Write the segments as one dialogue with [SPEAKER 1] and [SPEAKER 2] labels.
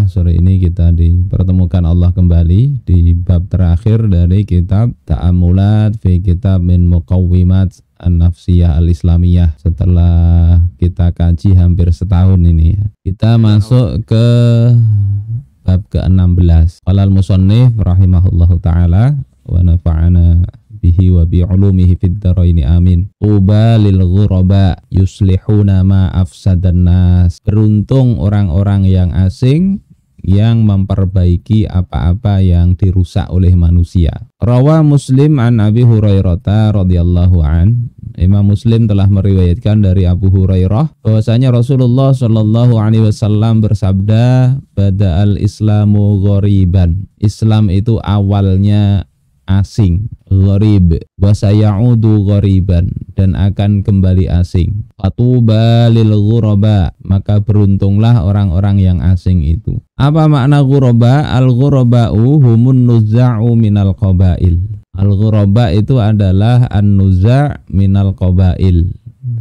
[SPEAKER 1] Alhamdulillah sore ini kita dipertemukan Allah kembali di bab terakhir dari kitab Ta'amulat fi Kitab min Muqawwimat An-Nafsiyah Al-Islamiyah. Setelah kita kaji hampir setahun ini, kita masuk ke bab ke-16. Qala al-musannif rahimahullahu ta'ala wa nafa'ana bihi wa bi ulumihi fid dharaini amin. Tuba lil ghuraba yuslihuna ma afsadan nas. Beruntung orang-orang yang asing yang memperbaiki apa-apa yang dirusak oleh manusia. Rawa Muslim an Abi Hurairah radhiyallahu an. Imam Muslim telah meriwayatkan dari Abu Hurairah bahwasanya Rasulullah sallallahu alaihi wasallam bersabda, "Bada'al Islamu ghoriban." Islam itu awalnya asing, gharib, wa sayaudu ghariban, dan akan kembali asing. Fatuba lil ghuraba, maka beruntunglah orang-orang yang asing itu. Apa makna ghuraba? Al-ghuraba'u humun nuzza'u minal qabail. Al-ghuraba itu adalah an-nuzza' minal qabail,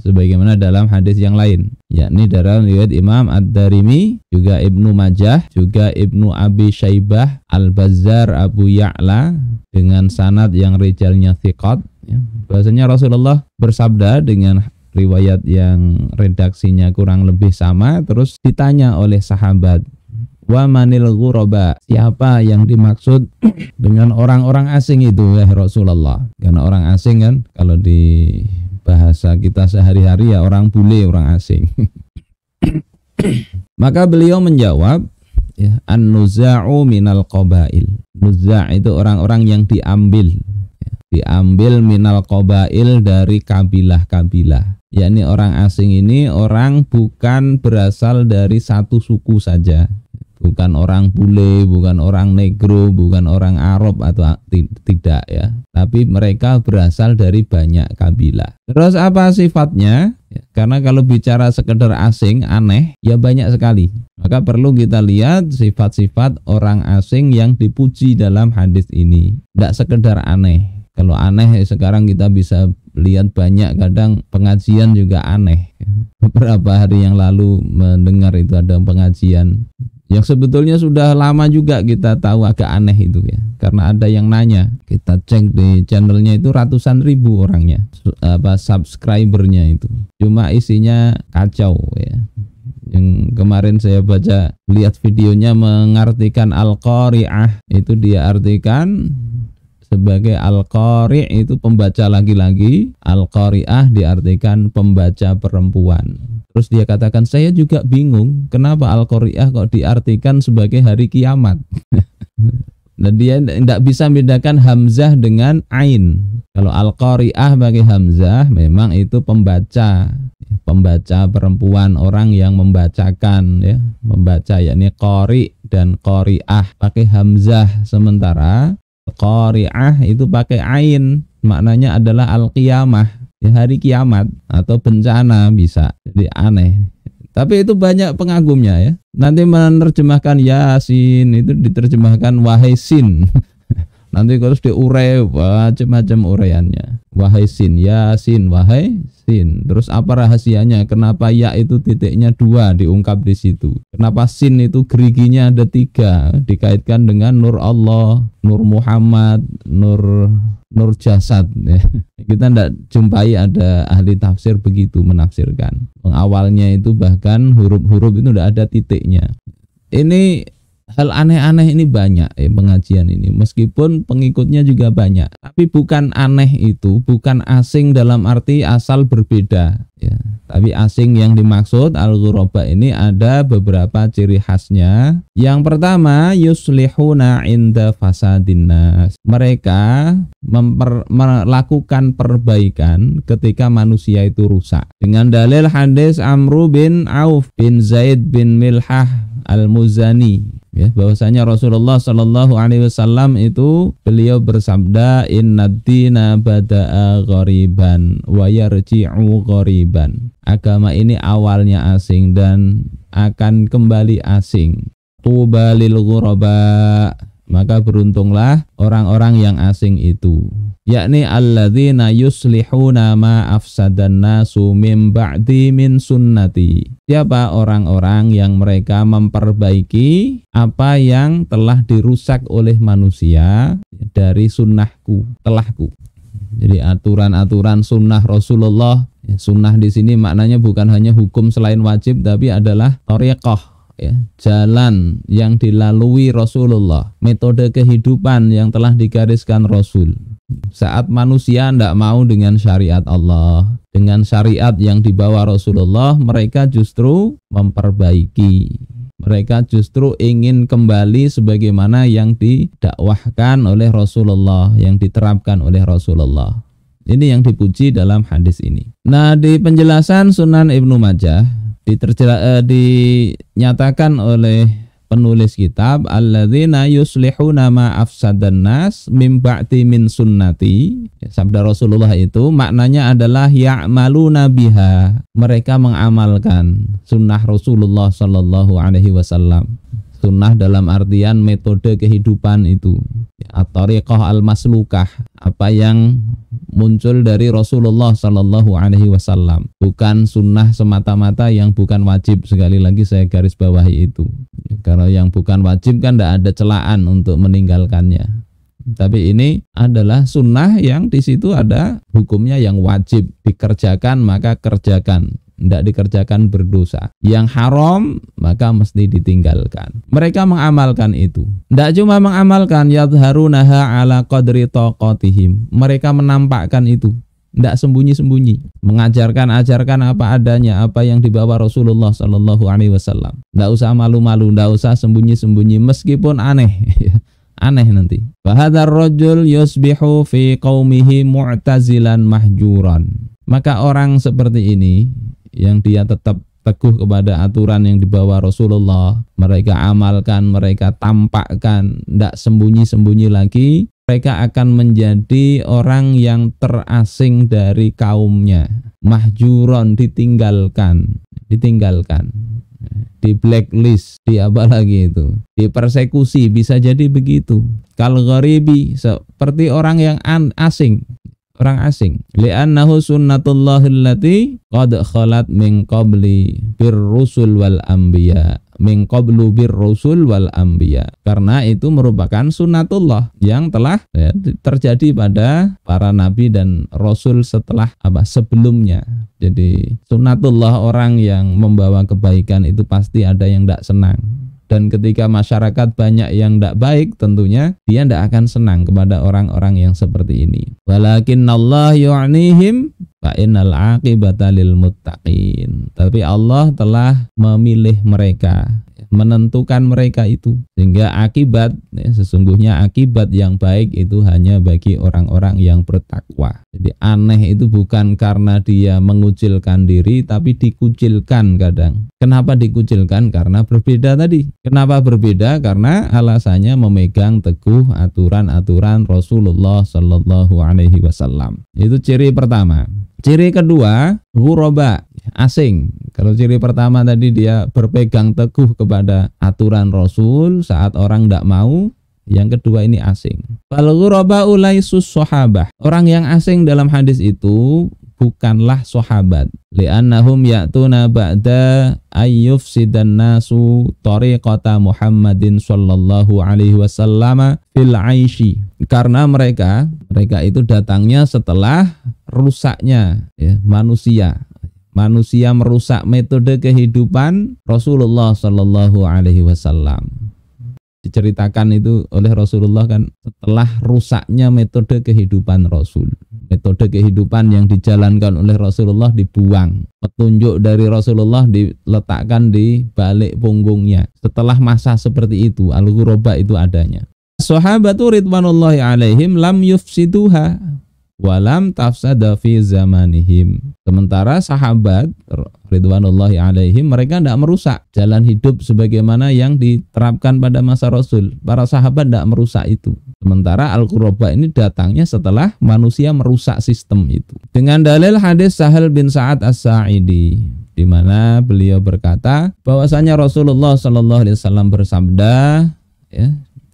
[SPEAKER 1] sebagaimana dalam hadis yang lain, yakni dalam riwayat Imam Ad-Darimi, juga Ibnu Majah, juga Ibnu Abi Syaibah, Al-Bazzar, Abu Ya'la, dengan sanad yang rijalnya thiqat, ya. Bahasanya Rasulullah bersabda dengan riwayat yang redaksinya kurang lebih sama, terus ditanya oleh sahabat, wa manil ghuraba, siapa yang dimaksud dengan orang-orang asing itu ya Rasulullah? Karena orang asing kan kalau di bahasa kita sehari-hari ya orang bule, orang asing. Maka beliau menjawab, ya, an-nuza'u minal qabail. Nuzza' itu orang-orang yang diambil, ya, diambil minal qabail dari kabilah-kabilah. Yakni orang asing ini orang bukan berasal dari satu suku saja. Bukan orang bule, bukan orang negro, bukan orang Arab atau tidak ya. Tapi mereka berasal dari banyak kabilah. Terus apa sifatnya? Ya, karena kalau bicara sekedar asing, aneh, ya banyak sekali. Maka perlu kita lihat sifat-sifat orang asing yang dipuji dalam hadis ini. Tidak sekedar aneh. Kalau aneh sekarang kita bisa lihat banyak, kadang pengajian juga aneh. Beberapa hari yang lalu mendengar itu ada pengajian yang sebetulnya sudah lama juga kita tahu agak aneh itu ya, karena ada yang nanya. Kita cek di channelnya itu ratusan ribu orangnya, subscribernya itu, cuma isinya kacau ya. Yang kemarin saya baca, lihat videonya mengartikan al-qari'ah, itu dia artikan sebagai al-qari' itu pembaca laki-laki, al-qari'ah diartikan pembaca perempuan. Terus dia katakan, saya juga bingung kenapa al-qari'ah kok diartikan sebagai hari kiamat. Dan dia tidak bisa membedakan hamzah dengan ain. Kalau al-qari'ah bagi hamzah memang itu pembaca, pembaca perempuan, orang yang membacakan ya, membaca, yakni qari dan qari'ah pakai hamzah. Sementara qari'ah itu pakai ain, maknanya adalah al-qiyamah, ya, hari kiamat atau bencana bisa. Jadi aneh. Tapi itu banyak pengagumnya ya. Nanti menerjemahkan Yasin itu diterjemahkan wahai sin. Nanti harus diurai macam-macam uraiannya. Wahai sin, Yasin, wahai sin. Terus apa rahasianya? Kenapa ya itu titiknya 2 diungkap di situ? Kenapa sin itu geriginya ada 3? Dikaitkan dengan nur Allah, nur Muhammad, nur jasad ya. Kita tidak jumpai ada ahli tafsir begitu menafsirkan. Awalnya itu bahkan huruf-huruf itu tidak ada titiknya. Ini hal aneh-aneh ini banyak ya pengajian ini, meskipun pengikutnya juga banyak. Tapi bukan aneh itu, bukan asing dalam arti asal berbeda ya. Tapi asing yang dimaksud al-ghuraba ini ada beberapa ciri khasnya. Yang pertama, yuslihuna inda fasadin nas. Mereka melakukan perbaikan ketika manusia itu rusak. Dengan dalil hadis Amru bin Auf bin Zaid bin Milhah al-Muzani, ya, bahwasanya Rasulullah Shallallahu Alaihi Wasallam itu beliau bersabda, innad dina bada'a ghariban wa yarji'u ghariban. Agama ini awalnya asing dan akan kembali asing. Tuba lil ghuraba, Maka beruntunglah orang-orang yang asing itu, yakni alladzina yuslihuna ma afsadan nasu mim ba'di min sunnati. Siapa orang-orang yang mereka memperbaiki apa yang telah dirusak oleh manusia dari sunnahku, telahku. Jadi aturan-aturan sunnah Rasulullah. Sunnah di sini maknanya bukan hanya hukum selain wajib, tapi adalah thariqah, ya, jalan yang dilalui Rasulullah, metode kehidupan yang telah digariskan Rasul. Saat manusia tidak mau dengan syariat Allah, dengan syariat yang dibawa Rasulullah, mereka justru memperbaiki. Mereka justru ingin kembali sebagaimana yang didakwahkan oleh Rasulullah, yang diterapkan oleh Rasulullah. Ini yang dipuji dalam hadis ini. Nah, di penjelasan Sunan Ibnu Majah dinyatakan oleh penulis kitab, alladzina yuslihuna ma afsadan nas mim ba'di min sunnati. Sabda Rasulullah itu maknanya adalah ya'maluna biha. Mereka mengamalkan sunnah Rasulullah sallallahu alaihi wasallam. Sunnah dalam artian metode kehidupan itu, at-thariqah al-maslukah, apa yang muncul dari Rasulullah sallallahu alaihi wasallam, bukan sunnah semata-mata yang bukan wajib. Sekali lagi saya garis bawahi itu. Kalau yang bukan wajib kan tidak ada celaan untuk meninggalkannya. Tapi ini adalah sunnah yang di situ ada hukumnya yang wajib dikerjakan, maka kerjakan. Tidak dikerjakan berdosa. Yang haram maka mesti ditinggalkan. Mereka mengamalkan itu. Tidak cuma mengamalkan, yadharunaha ala qadri taqatihim. Mereka menampakkan itu. Tidak sembunyi-sembunyi. Ajarkan apa adanya, apa yang dibawa Rasulullah sallallahu alaihi wasallam. Tidak usah malu-malu, tidak usah sembunyi-sembunyi meskipun aneh. Aneh nanti. Fahadzar rajul yusbihu fi qaumihi mu'tazilan mahjuran. Maka orang seperti ini yang dia tetap teguh kepada aturan yang dibawa Rasulullah, mereka amalkan, mereka tampakkan, tidak sembunyi-sembunyi lagi, mereka akan menjadi orang yang terasing dari kaumnya. Mahjuron, ditinggalkan, di blacklist, di apa lagi itu, di persekusi, bisa jadi begitu. Kal gharibi, seperti orang yang asing. Orang asing. Li'annahu sunnatullahil lati qad khalat min qabli birrusul wal anbiya. Min qablu birrusul wal anbiya. Karena itu merupakan sunnatullah yang telah terjadi pada para nabi dan rasul setelah sebelumnya. Jadi sunnatullah, orang yang membawa kebaikan itu pasti ada yang tidak senang. Dan ketika masyarakat banyak yang tidak baik, tentunya dia tidak akan senang kepada orang-orang yang seperti ini. Walakinnallah yu'nihim fa innal 'aqibata lil muttaqin. Tapi Allah telah memilih mereka, menentukan mereka itu, sehingga akibat, sesungguhnya akibat yang baik itu hanya bagi orang-orang yang bertakwa. Jadi aneh itu bukan karena dia mengucilkan diri, tapi dikucilkan kadang. Kenapa dikucilkan? Karena berbeda tadi. Kenapa berbeda? Karena alasannya memegang teguh aturan-aturan Rasulullah sallallahu alaihi wasallam. Itu ciri pertama. Ciri kedua, ghuraba, asing. Kalau ciri pertama tadi dia berpegang teguh kepada aturan Rasul saat orang tidak mau. Yang kedua ini asing. Fal ghuraba ulaisus sahabah. Orang yang asing dalam hadis itu bukanlah sahabat. Li'annahum ya'tuna ba'da ayyufsidan nasu tariqata Muhammadin sallallahu alaihi wasallam fil aishi. Karena mereka itu datangnya setelah rusaknya manusia. Manusia merusak metode kehidupan Rasulullah sallallahu alaihi wasallam. Diceritakan itu oleh Rasulullah kan, setelah rusaknya metode kehidupan Rasul. Metode kehidupan yang dijalankan oleh Rasulullah dibuang. Petunjuk dari Rasulullah diletakkan di balik punggungnya. Setelah masa seperti itu, al-ghuraba itu adanya. Sahabatu ridwanullahi alaihim lam yufsiduha walam tafsada fi zamanihim. Sementara sahabat ridwanullahi alaihim, mereka tidak merusak jalan hidup sebagaimana yang diterapkan pada masa Rasul. Para sahabat tidak merusak itu. Sementara al-ghuraba ini datangnya setelah manusia merusak sistem itu. Dengan dalil hadis Sahal bin Sa'ad As-Sa'idi, di mana beliau berkata bahwasanya Rasulullah sallallahu alaihi wasallam bersabda,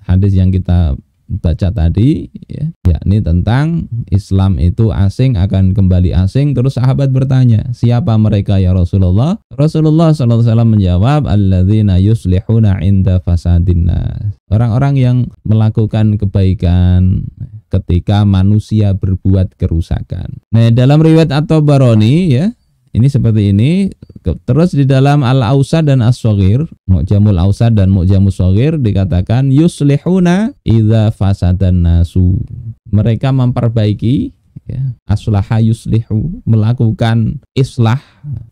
[SPEAKER 1] hadis yang kita baca tadi, ya, yakni tentang Islam itu asing akan kembali asing. Terus sahabat bertanya, siapa mereka ya Rasulullah? Rasulullah SAW menjawab, alladzina yuslihuna inda fasadin nas, orang-orang yang melakukan kebaikan ketika manusia berbuat kerusakan. Nah, dalam riwayat At-Tabarani, ya, ini seperti ini. Terus di dalam Al-Awsad dan As-Shaghir, Mu'jamul Awsad dan Mu'jamus Shaghir dikatakan yuslihuna idza fasadan nasu. Mereka memperbaiki, ya, aslaha yuslihu, melakukan islah,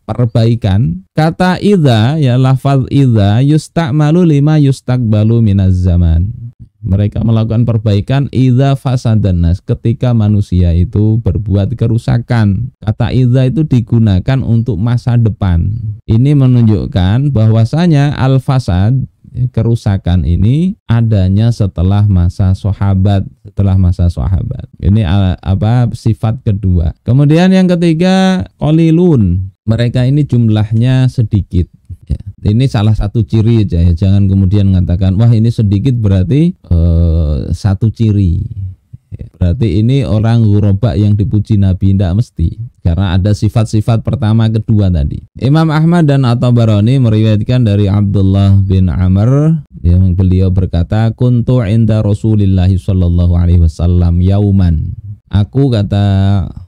[SPEAKER 1] perbaikan. Kata idza, ya, lafaz idza yusta'malu lima yustaqbalu minaz zaman. Mereka melakukan perbaikan idza fasadan nas, ketika manusia itu berbuat kerusakan. Kata idza itu digunakan untuk masa depan. Ini menunjukkan bahwasanya al-fasad, kerusakan ini adanya setelah masa sahabat, Ini sifat kedua. Kemudian yang ketiga, qalilun. Mereka ini jumlahnya sedikit. Ya, ini salah satu ciri aja, ya. Jangan kemudian mengatakan wah ini sedikit berarti satu ciri. Ya, berarti ini orang ghuraba yang dipuji Nabi, tidak mesti. Karena ada sifat-sifat pertama kedua tadi. Imam Ahmad dan At-Tabarani meriwayatkan dari Abdullah bin Amr yang beliau berkata, kuntu inda Rasulillah sallallahu alaihi wasallam yauman. Aku, kata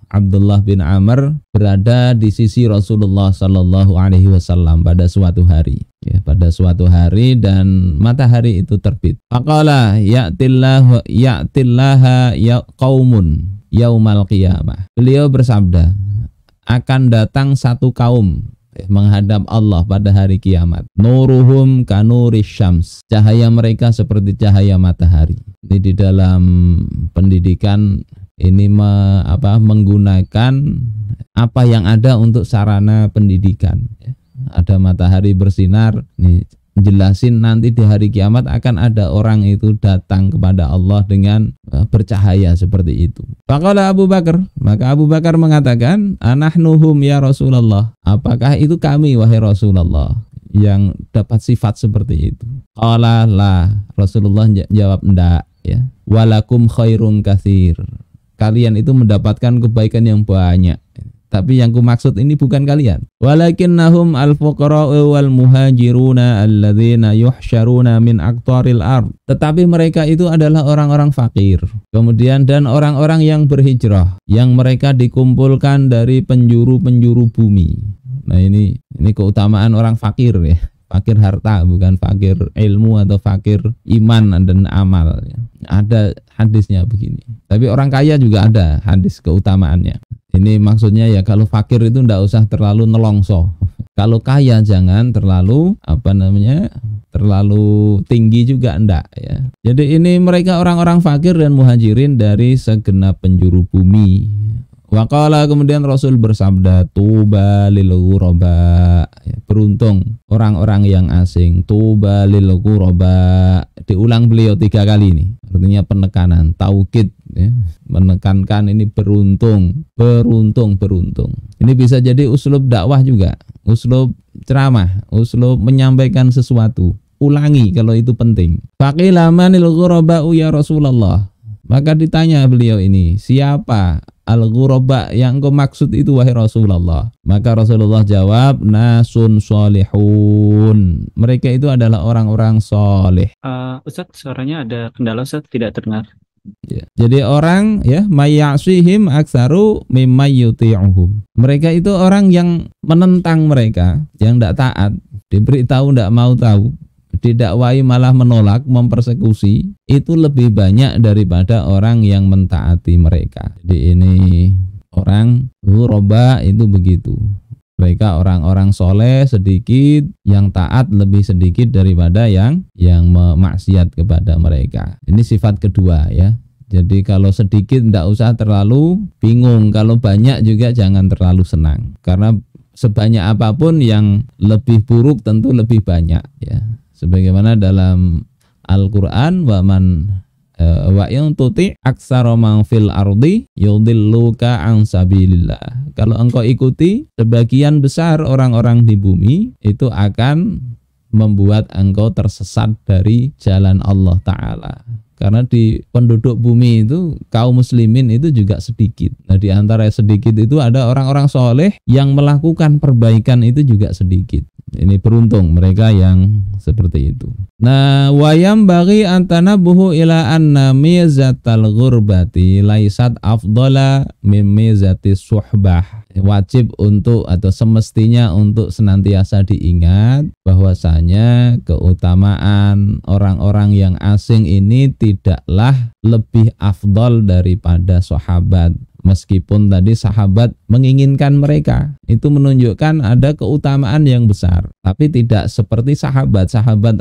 [SPEAKER 1] Abdullah bin Amr, berada di sisi Rasulullah Sallallahu Alaihi Wasallam pada suatu hari, ya, pada suatu hari dan matahari itu terbit. Faqala ya'tillaha ya qaumun yaumal qiyamah. Beliau bersabda, akan datang satu kaum menghadap Allah pada hari kiamat. Nuruhum kanuris syams. Cahaya mereka seperti cahaya matahari. Ini di dalam pendidikan ini menggunakan apa yang ada untuk sarana pendidikan. Ada matahari bersinar, nih jelasin nanti di hari kiamat akan ada orang itu datang kepada Allah dengan bercahaya seperti itu. Faqala Abu Bakar, maka Abu Bakar mengatakan, anahnuhum ya Rasulullah, apakah itu kami wahai Rasulullah yang dapat sifat seperti itu? Qala la, Rasulullah jawab enggak, ya. Walakum khairun katsir, kalian itu mendapatkan kebaikan yang banyak. Tapi yang kumaksud ini bukan kalian. Walakinnahum al-fuqara'u wal muhajiruna alladzina yuhsyaruna min aqtaril ard. Tetapi mereka itu adalah orang-orang fakir. Kemudian dan orang-orang yang berhijrah, yang mereka dikumpulkan dari penjuru-penjuru bumi. Nah, ini keutamaan orang fakir, ya. Fakir harta, bukan fakir ilmu atau fakir iman dan amal, ya. Ada hadisnya begini. Tapi orang kaya juga ada hadis keutamaannya. Ini maksudnya ya, kalau fakir itu ndak usah terlalu nelongso. Kalau kaya jangan terlalu terlalu tinggi juga ndak, ya. Jadi ini mereka orang-orang fakir dan muhajirin dari segenap penjuru bumi. Waqala, kemudian Rasul bersabda, tuba lil ghuraba, ya, beruntung orang-orang yang asing. Tuba lil ghuraba, diulang beliau 3 kali ini. Artinya penekanan, taukid, ya, menekankan ini beruntung. Ini bisa jadi uslub dakwah juga, uslub ceramah, uslub menyampaikan sesuatu. Ulangi kalau itu penting. Faqila manil ghuraba'u ya Rasulullah. Maka ditanya beliau ini, siapa al-ghuraba yang engkau maksud itu wahai Rasulullah? Maka Rasulullah jawab, nasun solihun. Mereka itu adalah orang-orang soleh.
[SPEAKER 2] Ustaz, suaranya ada kendala, Ustaz, tidak terdengar.
[SPEAKER 1] Ya. Jadi orang, ya, mayyasihim aksaru mimma yuti'uhum. Mereka itu orang yang menentang mereka, yang tidak taat, diberitahu tidak mau tahu, didakwai malah menolak, mempersekusi, itu lebih banyak daripada orang yang mentaati mereka. Jadi ini orang ghuraba itu begitu. Mereka orang-orang soleh sedikit, yang taat lebih sedikit daripada yang maksiat kepada mereka. Ini sifat kedua, ya. Jadi kalau sedikit tidak usah terlalu bingung, kalau banyak juga jangan terlalu senang. Karena sebanyak apapun yang lebih buruk tentu lebih banyak, ya. Sebagaimana dalam Al-Qur'an, wa in tuti aksara man fil ardi yudilluka an sabilillah. Kalau engkau ikuti sebagian besar orang-orang di bumi, itu akan membuat engkau tersesat dari jalan Allah Ta'ala. Karena di penduduk bumi itu kaum muslimin itu juga sedikit. Nah, di antara sedikit itu ada orang-orang soleh yang melakukan perbaikan itu juga sedikit. Ini beruntung mereka yang seperti itu. Nah, wayam bagi antanabuhu ila anna mizatal ghurbati laisat afdala min mizati suhbah. Wajib untuk atau semestinya untuk senantiasa diingat bahwasanya keutamaan orang-orang yang asing ini tidaklah lebih afdal daripada sahabat. Meskipun tadi sahabat menginginkan mereka, itu menunjukkan ada keutamaan yang besar. Tapi tidak seperti sahabat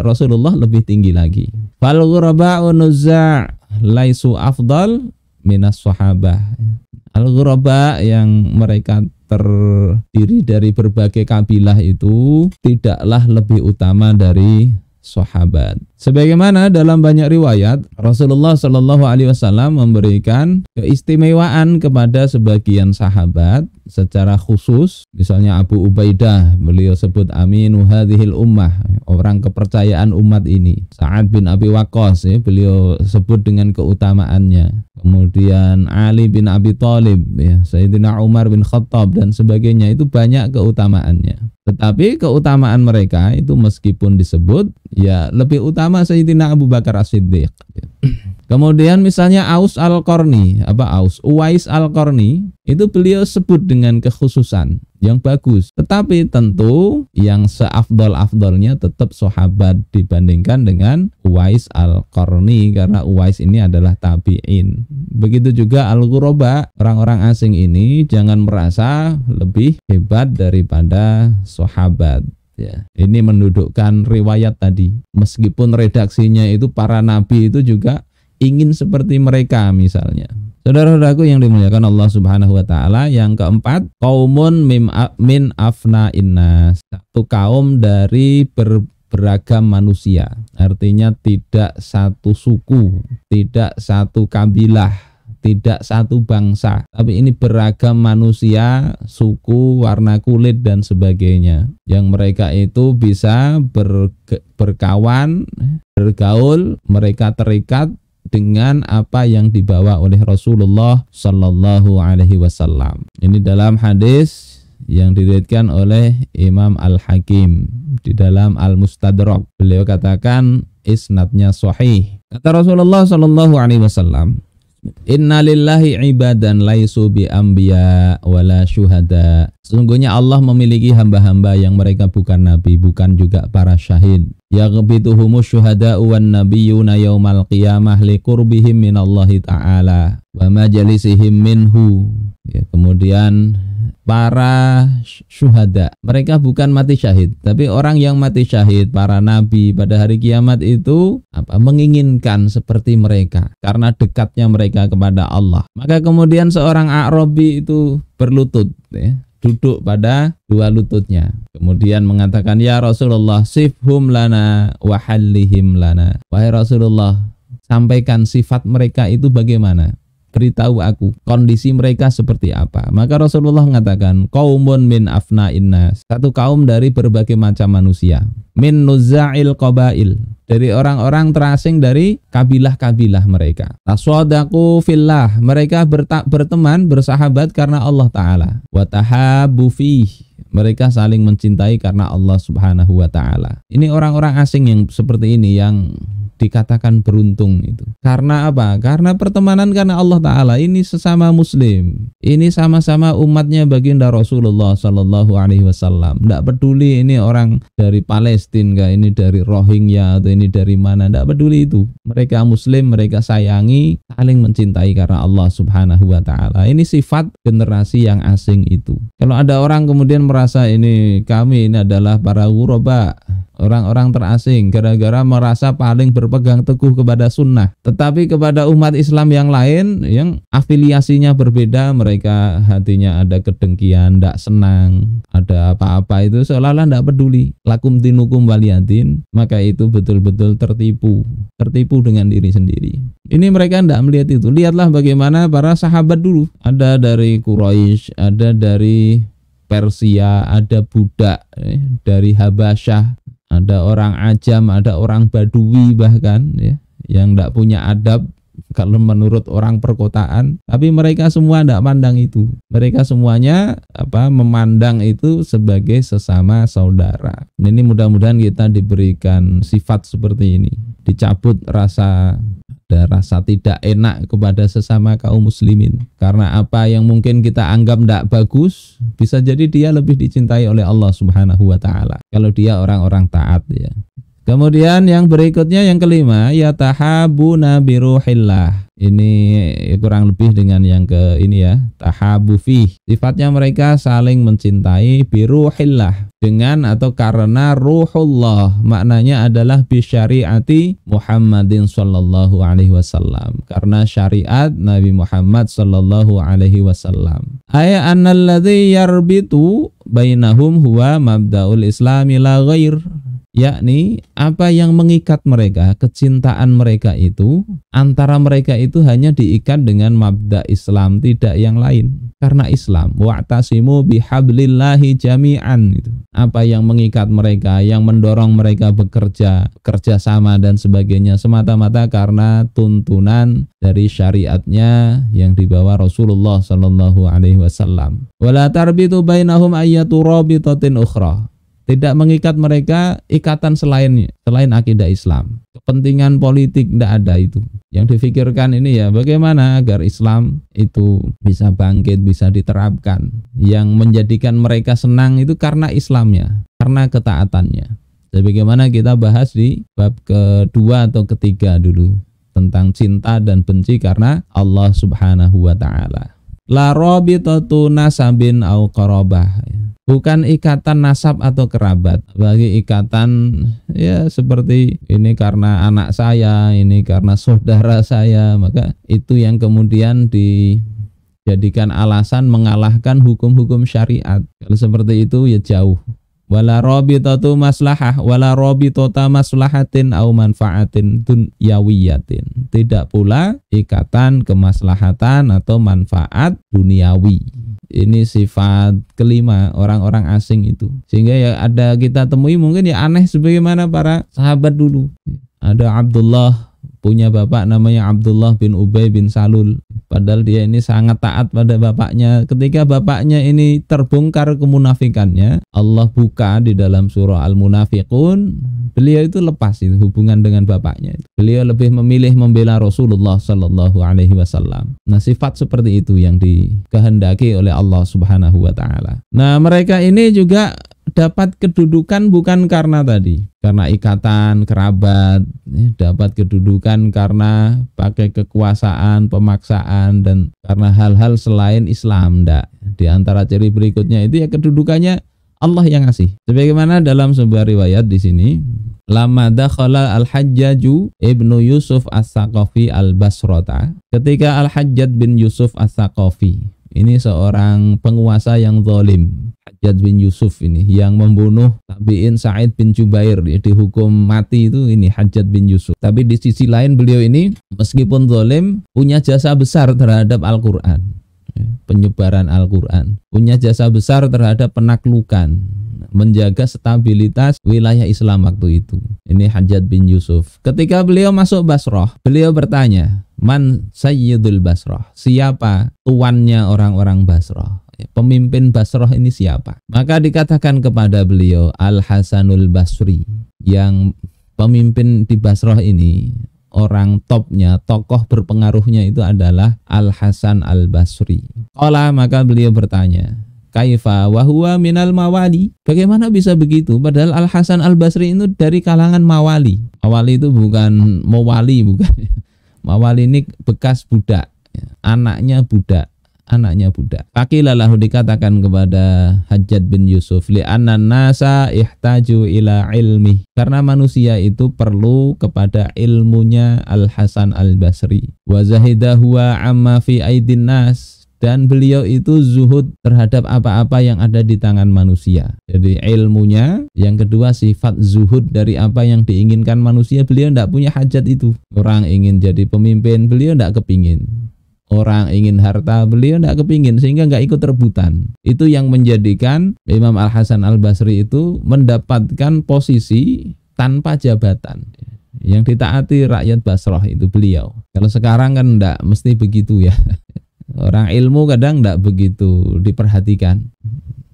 [SPEAKER 1] Rasulullah lebih tinggi lagi. Fal ghuraba'u nuzza' laisu afdal minas sahabah. Al-ghuraba yang mereka terdiri dari berbagai kabilah itu tidaklah lebih utama dari sahabat. Sebagaimana dalam banyak riwayat Rasulullah Shallallahu Alaihi Wasallam memberikan keistimewaan kepada sebagian sahabat secara khusus. Misalnya Abu Ubaidah, beliau sebut aminu hadhil ummah, orang kepercayaan umat ini. Sa'ad bin Abi Waqqas, ya, beliau sebut dengan keutamaannya. Kemudian Ali bin Abi Thalib, ya, Sayyidina Umar bin Khattab dan sebagainya, itu banyak keutamaannya. Tetapi keutamaan mereka itu meskipun disebut, ya lebih utama Sayyidina Abu Bakar As-Siddiq. Kemudian misalnya Uwais Al-Qarni, itu beliau sebut dengan kekhususan yang bagus. Tetapi tentu yang seafdal-afdalnya tetap sahabat dibandingkan dengan Uwais Al-Qarni, karena Uwais ini adalah tabi'in. Begitu juga Al-Ghuraba, orang-orang asing ini jangan merasa lebih hebat daripada sahabat. Ya, ini mendudukkan riwayat tadi. Meskipun redaksinya itu para nabi itu juga ingin seperti mereka misalnya. Saudara-saudaraku yang dimuliakan Allah Subhanahu wa taala, yang keempat, qaumun min afna innas, satu kaum dari beragam manusia. Artinya tidak satu suku, tidak satu kabilah, tidak satu bangsa, tapi ini beragam manusia, suku, warna kulit dan sebagainya, yang mereka itu bisa berkawan, bergaul, mereka terikat dengan apa yang dibawa oleh Rasulullah Sallallahu Alaihi Wasallam. Ini dalam hadis yang diriwayatkan oleh Imam Al-Hakim di dalam Al-Mustadrak. Beliau katakan isnadnya sahih. Kata Rasulullah Sallallahu Alaihi Wasallam, inna lillahi ibadan laisu bi anbiya wala syuhada. Sesungguhnya Allah memiliki hamba-hamba yang mereka bukan nabi, bukan juga para syahid. Yaghbituhumus syuhada'u wan nabiyyuna yaumal qiyamah liqurbihim minallahi ta'ala wa majalisihim minhu. Ya, kemudian para syuhada, mereka bukan mati syahid, tapi orang yang mati syahid, para nabi pada hari kiamat itu menginginkan seperti mereka karena dekatnya mereka kepada Allah. Maka kemudian seorang A'rabi itu berlutut, ya, duduk pada dua lututnya, kemudian mengatakan, ya Rasulullah, sifhum lana wa hallihim lana. Wahai Rasulullah, sampaikan sifat mereka itu bagaimana, beritahu aku kondisi mereka seperti apa. Maka Rasulullah mengatakan, qaumun min afna innas, satu kaum dari berbagai macam manusia, min nuzza'il qabail, dari orang-orang terasing dari kabilah-kabilah mereka. Taswadaqu fillah, mereka berteman, bersahabat karena Allah Ta'ala. Wa tahabbu fih, mereka saling mencintai karena Allah Subhanahu wa Ta'ala. Ini orang-orang asing yang seperti ini yang dikatakan beruntung itu. Karena apa? Karena pertemanan karena Allah Ta'ala. Ini sesama muslim, ini sama-sama umatnya baginda Rasulullah Sallallahu Alaihi Wasallam. Tidak peduli ini orang dari Palestina, ini dari Rohingya, atau ini dari mana, tidak peduli itu. Mereka muslim, mereka sayangi, saling mencintai karena Allah Subhanahu wa Ta'ala. Ini sifat generasi yang asing itu. Kalau ada orang kemudian merasa kami ini adalah para ghuraba, orang-orang terasing, gara-gara merasa paling berpegang teguh kepada sunnah, tetapi kepada umat Islam yang lain yang afiliasinya berbeda, mereka hatinya ada kedengkian, tidak senang, ada apa-apa, itu seolah-olah tidak peduli. Lakum dinukum waliyadin, maka itu betul-betul tertipu dengan diri sendiri. Ini mereka tidak melihat itu. Lihatlah bagaimana para sahabat dulu, ada dari Quraisy, ada dari Persia, ada budak dari Habasyah, ada orang ajam, ada orang badui bahkan ya, yang tidak punya adab kalau menurut orang perkotaan, tapi mereka semua tidak pandang itu. Mereka semuanya memandang itu sebagai sesama saudara. Ini mudah-mudahan kita diberikan sifat seperti ini, dicabut rasa tidak enak kepada sesama kaum muslimin. Karena apa yang mungkin kita anggap tidak bagus, bisa jadi dia lebih dicintai oleh Allah Subhanahu wa taala kalau dia orang-orang taat ya. Kemudian yang berikutnya yang kelima, yatahabuna biruhillah. Ini kurang lebih dengan yang ke ini ya, tahabu fih. Sifatnya mereka saling mencintai biruhillah, dengan atau karena ruhullah. Maknanya adalah bisyariati Muhammadin sallallahu alaihi wasallam. Karena syariat Nabi Muhammad sallallahu alaihi wasallam. Aya annalladzi yarbitu bainahum huwa mabda'ul islami la ghair. Yakni apa yang mengikat mereka, kecintaan mereka itu, antara mereka itu hanya diikat dengan mabda Islam, tidak yang lain. Karena Islam, wa'tasimu bihablillahi jami'an itu. Apa yang mengikat mereka, yang mendorong mereka bekerja, kerjasama dan sebagainya, semata-mata karena tuntunan dari syariatnya yang dibawa Rasulullah sallallahu alaihi wasallam. Wala tarbitu bainahum ayyatu rabitatin ukhra. Tidak mengikat mereka ikatan selain akidah Islam. Kepentingan politik tidak ada itu. Yang difikirkan ini ya bagaimana agar Islam itu bisa bangkit, bisa diterapkan. Yang menjadikan mereka senang itu karena Islamnya, karena ketaatannya. Sebagaimana kita bahas di bab kedua atau ketiga dulu tentang cinta dan benci karena Allah Subhanahu wa taala. La rabitatu nasabin au qarabah. Bukan ikatan nasab atau kerabat, bagi ikatan ya seperti ini karena anak saya, ini karena saudara saya, maka itu yang kemudian dijadikan alasan mengalahkan hukum-hukum syariat. Kalau seperti itu ya jauh. Wala rabitatu maslahah wala rabitata maslahatin au manfaatin dunyawiyatin. Tidak pula ikatan kemaslahatan atau manfaat duniawi. Ini sifat kelima orang-orang asing itu. Sehingga ya ada kita temui mungkin ya aneh sebagaimana para sahabat dulu. Ada Abdullah, punya bapak namanya Abdullah bin Ubay bin Salul. Padahal dia ini sangat taat pada bapaknya. Ketika bapaknya ini terbongkar kemunafikannya, Allah buka di dalam surah Al-Munafiqun, beliau itu lepas itu hubungan dengan bapaknya. Beliau lebih memilih membela Rasulullah sallallahu alaihi wasallam. Nah, sifat seperti itu yang dikehendaki oleh Allah Subhanahu wa taala. Nah, mereka ini juga dapat kedudukan bukan karena karena ikatan kerabat, dapat kedudukan karena pakai kekuasaan, pemaksaan dan karena hal-hal selain Islam. Di antara ciri berikutnya itu ya kedudukannya Allah yang ngasih. Sebagaimana dalam sebuah riwayat di sini, lama dakhala al-Hajjaju ibnu Yusuf as-Saqafi al-Basrata. Ketika Al-Hajjaj bin Yusuf as-Saqafi, ini seorang penguasa yang zalim. Hajjaj bin Yusuf ini yang membunuh tabi'in Sa'id bin Jubair, dihukum mati itu ini Hajjaj bin Yusuf. Tapi di sisi lain beliau ini meskipun zalim punya jasa besar terhadap Al-Qur'an. Penyebaran Al-Qur'an. Punya jasa besar terhadap penaklukan, menjaga stabilitas wilayah Islam waktu itu. Ini Hajjaj bin Yusuf. Ketika beliau masuk Basrah, beliau bertanya, "Man sayyidul Basrah?" Siapa tuannya orang-orang Basrah? Pemimpin Basrah ini siapa? Maka dikatakan kepada beliau Al-Hasanul Basri. Yang pemimpin di Basrah ini, orang topnya, tokoh berpengaruhnya itu adalah Al-Hasan Al-Basri. Qala, maka beliau bertanya, kaifa wa huwa minal mawali? Bagaimana bisa begitu? Padahal Al-Hasan Al-Basri itu dari kalangan mawali. Mawali itu bukan mawali, bukan. Mawali ini bekas budak, anaknya budak. Faqilalahu, dikatakan kepada Hajjaj bin Yusuf, li'anna nasa ihtaju ila ilmi, karena manusia itu perlu kepada ilmunya Al-Hasan Al-Basri. Wa zahidahu amma fi aidin nas, dan beliau itu zuhud terhadap apa-apa yang ada di tangan manusia. Jadi ilmunya, yang kedua sifat zuhud dari apa yang diinginkan manusia. Beliau tidak punya hajat itu. Orang ingin jadi pemimpin, beliau tidak kepingin. orang ingin harta, beliau tidak kepingin sehingga nggak ikut rebutan. Itu yang menjadikan Imam Al-Hasan Al-Basri itu mendapatkan posisi tanpa jabatan. Yang ditaati rakyat Basrah itu beliau. Kalau sekarang kan tidak mesti begitu ya. Orang ilmu kadang tidak begitu diperhatikan.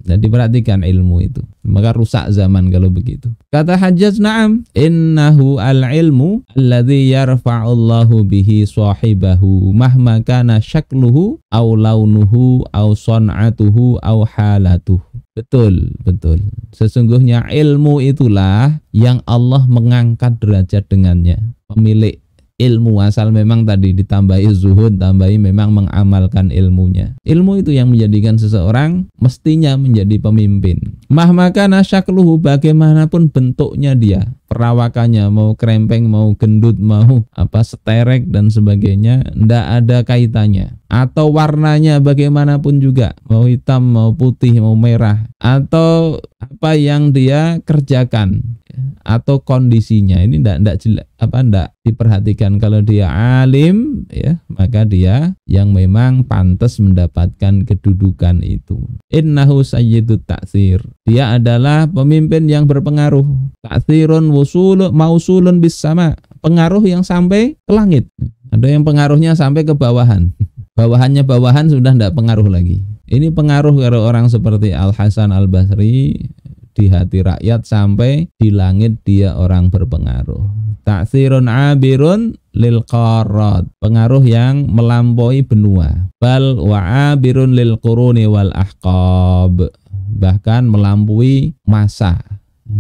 [SPEAKER 1] Dan diperhatikan ilmu itu, maka rusak zaman kalau begitu. Kata Hajjaj, na'am, innahu al-ilmu alladhi yarfa'ullahu bihi sahibahu mahma kana syakluhu aw launuhu aw son'atuhu aw halatuhu. Betul, betul. Sesungguhnya ilmu itulah yang Allah mengangkat derajat dengannya. Pemilik ilmu asal memang tadi ditambahi zuhud, tambahi memang mengamalkan ilmunya. Ilmu itu yang menjadikan seseorang mestinya menjadi pemimpin. Mahmakana syakluhu, bagaimanapun bentuknya dia, perawakannya, mau krempeng, mau gendut, mau seterek dan sebagainya, ndak ada kaitannya. Atau warnanya bagaimanapun juga, mau hitam, mau putih, mau merah, atau apa yang dia kerjakan, atau kondisinya ini ndak diperhatikan. Kalau dia alim ya, maka dia yang memang pantas mendapatkan kedudukan itu. Innahu sayyidut ta'tsir, dia adalah pemimpin yang berpengaruh. Ta'tsirun mausulun bis sama, pengaruh yang sampai ke langit. Ada yang pengaruhnya sampai ke bawahan. Bawahannya bawahan sudah tidak pengaruh lagi. Ini pengaruh kalau orang seperti Al-Hasan Al-Basri di hati rakyat sampai di langit dia orang berpengaruh. Ta'tsirun abirun lil qarat, pengaruh yang melampaui benua. Bal wa abirun lil quruni wal ahqab, bahkan melampaui masa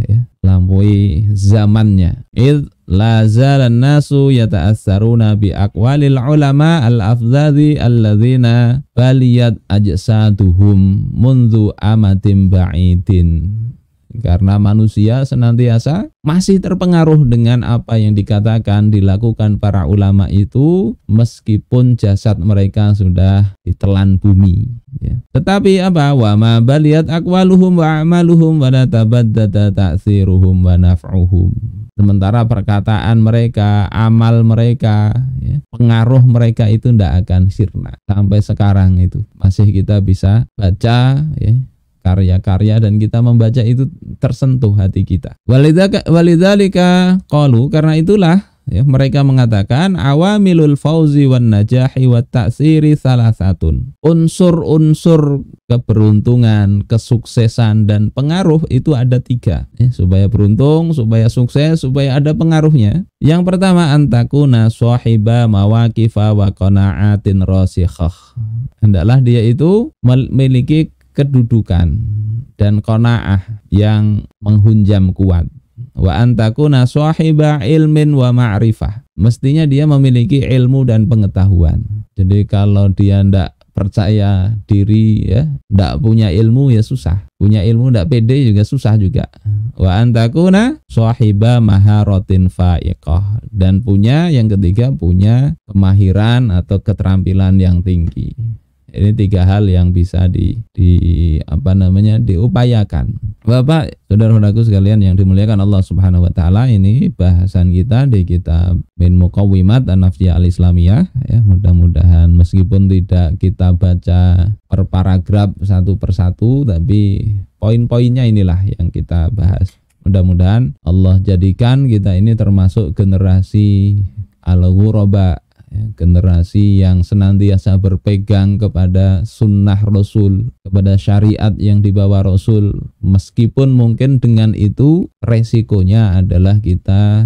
[SPEAKER 1] ya, melampaui zamannya. Id la zalan nasu yata'assaruna bi aqwalil ulama al-afdhadi alladzina baliyat ajsaduhum mundu amatim ba'idin. Karena manusia senantiasa masih terpengaruh dengan apa yang dikatakan, dilakukan para ulama itu meskipun jasad mereka sudah ditelan bumi ya. Tetapi wa ma baliyat aqwaluhum wa a'maluhum wa la tabaddada ta'tsiruhum wa naf'uhum. Sementara perkataan mereka, amal mereka ya, pengaruh mereka itu tidak akan sirna. Sampai sekarang itu masih kita bisa baca ya, karya-karya, dan kita membaca itu tersentuh hati kita. Walidzalika qalu, karena itulah ya, mereka mengatakan awamilul fauzi wan najahi wat ta'siri salasatun. Unsur-unsur keberuntungan, kesuksesan dan pengaruh itu ada 3 ya, supaya beruntung, supaya sukses, supaya ada pengaruhnya. Yang pertama, antakuna sahiba mawaqifa wa qana'atin rasikhah. Hendaklah dia itu memiliki kedudukan dan qanaah yang menghunjam kuat. Wa antakuna sahiba ilmin wa ma'rifah, mestinya dia memiliki ilmu dan pengetahuan. Jadi kalau dia ndak percaya diri ya, ndak punya ilmu ya susah. Punya ilmu ndak pede juga susah juga. Wa antakuna sahiba maharatin fa'iqah, dan punya yang ketiga, punya kemahiran atau keterampilan yang tinggi. Ini 3 hal yang bisa diupayakan. Bapak, saudara-saudaraku sekalian yang dimuliakan Allah Subhanahu wa taala, ini bahasan kita di kitab Min Muqawwimat An-Nafsiyah Al-Islamiyah ya. Mudah-mudahan meskipun tidak kita baca per paragraf satu persatu, tapi poin-poinnya inilah yang kita bahas. Mudah-mudahan Allah jadikan kita ini termasuk generasi al-ghuraba, generasi yang senantiasa berpegang kepada sunnah Rasul, kepada syariat yang dibawa Rasul, meskipun mungkin dengan itu resikonya adalah kita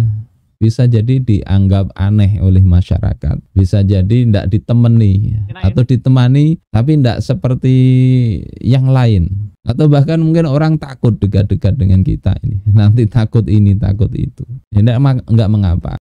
[SPEAKER 1] bisa jadi dianggap aneh oleh masyarakat, bisa jadi tidak ditemani atau ditemani tapi tidak seperti yang lain, atau bahkan mungkin orang takut dekat-dekat dengan kita ini, nanti takut ini takut itu. Tidak mengapa.